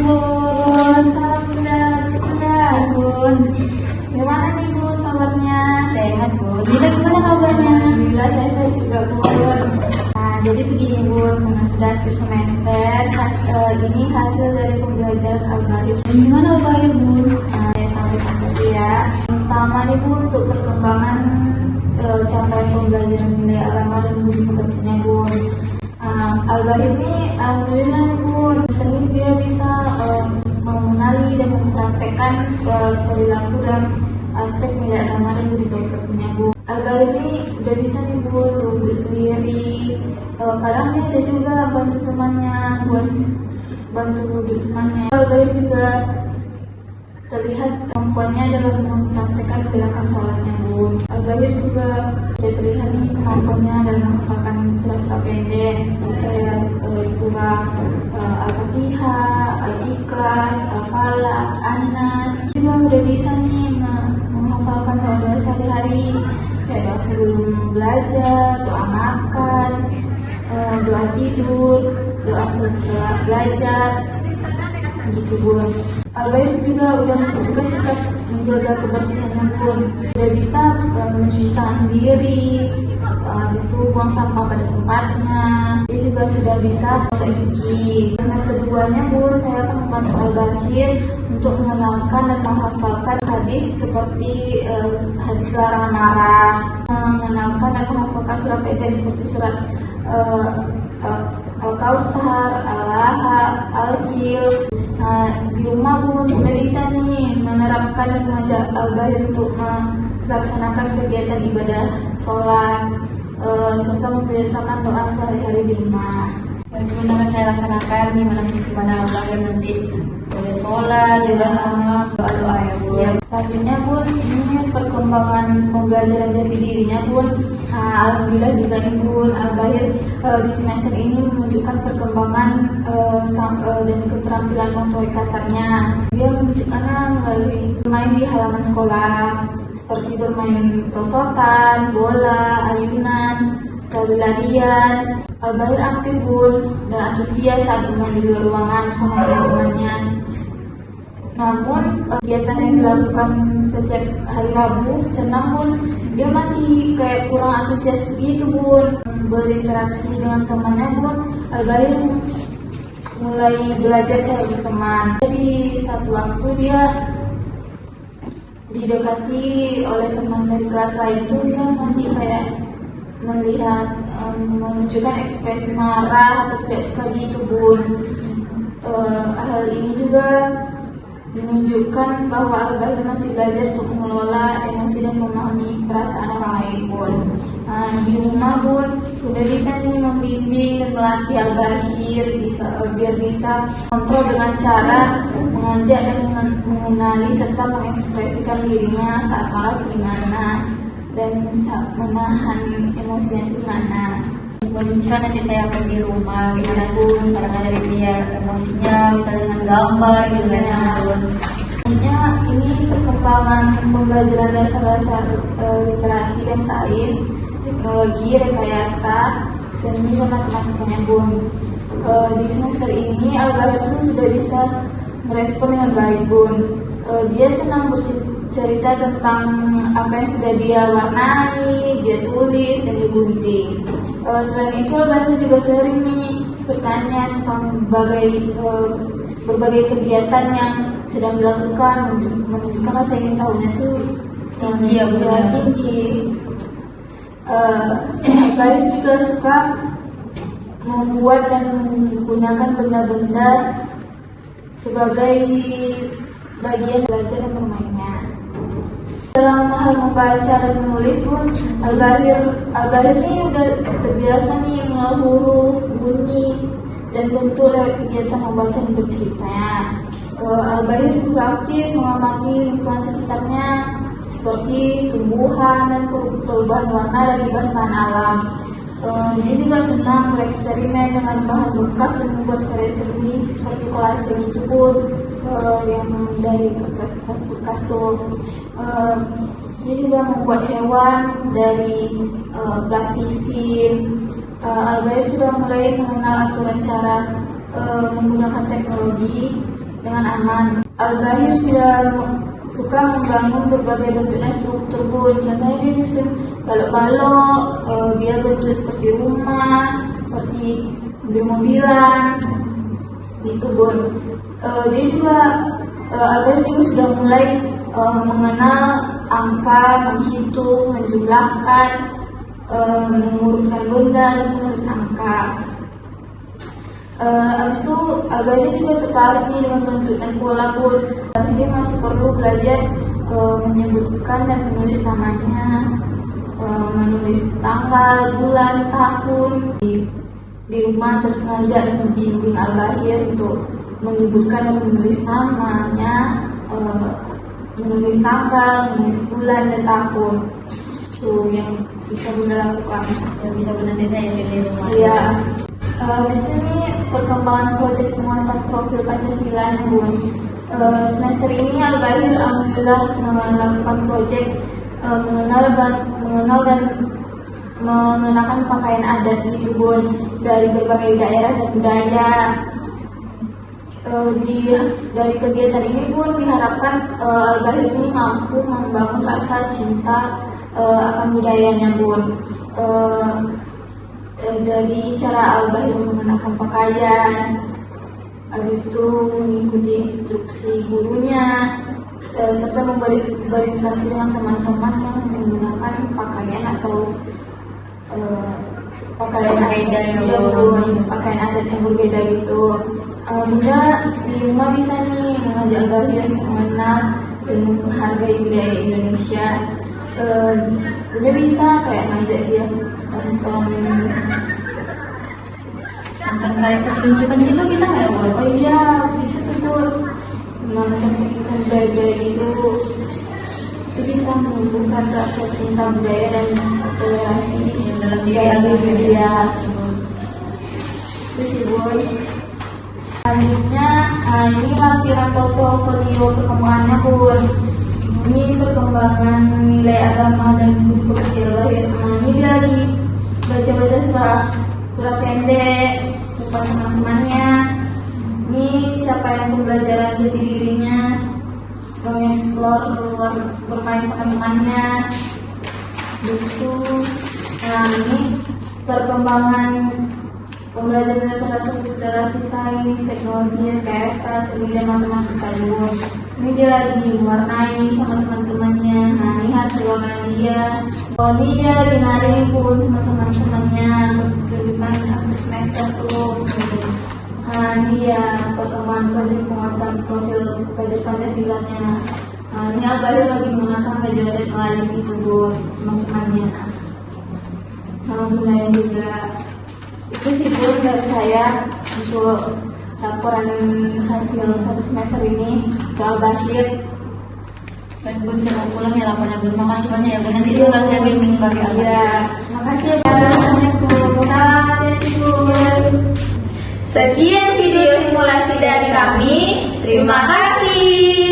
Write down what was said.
Bun, salam bunda, bunda, Bun. Gimana nih Bun kabarnya? Sehat, Bun. Bunda gimana kabarnya? Alhamdulillah saya sehat juga Bun. Nah, jadi begini Bun, karena sudah akhir semester, ini hasil dari pembelajaran Al-Bahir. Gimana Al-Bahir Bun? Nah, saya sampaikan dulu ya. Pertama nih Bun, untuk perkembangan capaian pembelajaran nilai agama dan budi pekertinya Bun. Al-Bahir ini alhamdulillah nih Bun, sering dia bisa mengenali dan mempraktekkan perilaku dan aspek nilai agama dan budi pekertinya Bun. Al-Bahir ini udah bisa nih Bun duduk sendiri, kadang dia ada juga bantu temannya buat bantu duduk temannya. Al-Bahir juga terlihat kemampuannya dalam mempraktekkan gerakan sholatnya Bun. Al-Bahir juga terlihat nih kemampuannya dalam menghafalkan surah-surah pendek kayak surah Al-Fatihah, Al-Ikhlas, Al-Falaq, An-Nas. Juga udah bisa nih menghafalkan doa-doa sehari-hari kayak doa sebelum belajar, doa makan, doa tidur, doa setelah belajar gitu Bun. Al-Bahir juga udah sikap menjaga kebersihannya Bun. Udah bisa mencuci tangan diri, habis itu buang sampah pada tempatnya. Dia juga sudah bisa gosok gigi. Semester 2-nya Bun, saya akan membantu Al-Bahir untuk mengenalkan dan menghafalkan hadis seperti hadis larangan marah, mengenalkan dan menghafalkan surat pendek seperti surat Al-Kautsar, Al-Lahab, Al-Fil. Nah, di rumah Bun udah bisa nih menerapkan dan mengajak Al-Bahir untuk melaksanakan kegiatan ibadah sholat serta membiasakan doa sehari-hari di rumah. Dan Bun akan saya laksanakan gimana Al-Bahir nanti boleh sholat juga sama doa-doa ya Bun. Ya, selanjutnya Bun, ini perkembangan pembelajaran jati dirinya Bun. Nah, alhamdulillah juga nih Bun, Al-Bahir di semester ini menunjukkan perkembangan dan keterampilan motorik kasarnya. Dia menunjukkannya melalui bermain di halaman sekolah, seperti bermain perosotan, bola, ayunan, lari-larian. Al-Bahir aktif Bun dan antusias saat bermain di luar ruangan bersama teman-temannya. Namun kegiatan yang dilakukan setiap hari Rabu senang Bun, dia masih kayak kurang antusias gitu Bun. Berinteraksi dengan temannya Bun, Al-Bahir mulai belajar cari teman. Jadi satu waktu dia didekati oleh teman dari kelas lain itu, dia masih kayak melihat menunjukkan ekspresi marah atau tidak suka gitu Bun. Hal ini juga menunjukkan bahwa Al-Bahir masih belajar untuk mengelola emosi dan memahami perasaan orang lain Bun. Nah, di rumah Bun udah bisa nih membimbing dan melatih Al-Bahir biar bisa kontrol dengan cara mengajak dan mengenali serta mengekspresikan dirinya saat marah itu gimana dan menahan emosinya itu gimana. Misal nanti saya akan di rumah gimana Bun, cara ngajarin dia emosinya, misalnya dengan gambar gitu kan ya Bun. Sebenarnya ini perkembangan pembelajaran dasar-dasar literasi dan sains, teknologi, rekayasa, seni dan matematikanya Bun. Di semester ini Al-Bahir itu sudah bisa merespon dengan baik Bun. Dia senang bercerita tentang apa yang sudah dia warnai, dia tulis dan dia gunting. Selain itu Al-Bahir juga sering nih bertanya tentang berbagai kegiatan yang sedang dilakukan, menunjukkan rasa ingin tahunya itu tinggi ya Bun. Tinggi. Al-Bahir juga suka membuat dan menggunakan benda-benda sebagai bagian belajar dan bermainnya. Dalam hal membaca dan menulis Bun, Al-Bahir ini udah terbiasa nih mengenal huruf, bunyi, dan bentuk lewat kegiatan membaca dan berceritanya. Al-Bahir juga aktif mengamati lingkungan sekitarnya seperti tumbuhan dan perubahan warna dari bahan-bahan alam. Dia juga senang bereksperimen dengan bahan bekas dan membuat karya seni seperti kolase gitu Bun, yang dari kertas bekas tuh. Dia juga membuat hewan dari plastisin. Al-Bahir sudah mulai mengenal aturan cara menggunakan teknologi dengan aman. Al-Bahir sudah suka membangun berbagai bentuknya struktur Bun. Contohnya dia nyusun balok-balok, dia bentuk seperti rumah, seperti mobil-mobilan, itu Bun. Dia juga Al-Bahir juga sudah mulai mengenal angka, menghitung, menjumlahkan, mengurutkan benda dan menulis angka. Abis itu Al-Bahir juga tertarik nih dengan bentuk dan pola Bun. Dia masih perlu belajar menyebutkan dan menulis namanya, menulis tanggal, bulan, tahun. Di rumah terus ngajar dan membimbing Al-Bahir untuk menyebutkan dan menulis namanya, menulis tanggal, menulis bulan dan tahun. Itu yang bisa Bunda lakukan. Yang bisa Bunda desa ya di rumah. Iya. Di sini perkembangan proyek penguatan profil Pancasila Bun. Semester ini Al-Bahir alhamdulillah melakukan proyek mengenal dan mengenakan pakaian adat gitu Bun, dari berbagai daerah dan budaya. Dari kegiatan ini Bun diharapkan Al-Bahir ini mampu membangun rasa cinta akan budayanya Bun. Dari cara Al-Bahir mengenakan pakaian, habis itu mengikuti instruksi gurunya, serta berinteraksi dengan teman-teman yang menggunakan pakaian atau pakaian adat yang berbeda gitu. Bunda di rumah bisa nih mengajak Al-Bahir mengenal dan menghargai budaya Indonesia. Bunda bisa kayak ngajak dia Nonton kayak pertunjukan gitu bisa nggak Bun? Oh iya, bisa tuh menonton kegiatan budaya itu bisa menumbuhkan rasa cinta budaya dan toleransi dalam diri dia. Itu sih Bun. Selanjutnya, ini lampiran portofolio perkembangannya Bun. Ini perkembangan nilai agama dan buku Al-Bahir. Ini dia lagi baca-baca surat pendek bukan teman-temannya. Ini capaian pembelajaran jati dirinya, mengeksplor keluar bermain sama temannya. Itu, ini perkembangan pembelajaran dasar literasi sains, teknologi, rekayasa, seni dan matematika juga. Ini dia lagi mewarnai sama teman-temannya. Nah, ini hasil warna dia. Oh, ini dia lagi nari Bun sama teman-temannya kehidupan akhir semester tuh. Nah, ini dia perkembangan proyek penguatan profil belajar Pancasilanya. Nah, ini Al-Bahir lagi mengenakan baju adat Melayu gitu Bun, teman-temannya. Sama Bunda juga. Itu sih Bun dari saya untuk laporan hasil satu semester ini ke Al-Bahir. Baik Bun, saya mau pulang ya lapornya Bun. Makasih banyak ya Bun. Nanti itu saya bimbing bagi Al-Bahir. Ya, makasih ya Bun. Sekian video simulasi dari kami. Terima kasih.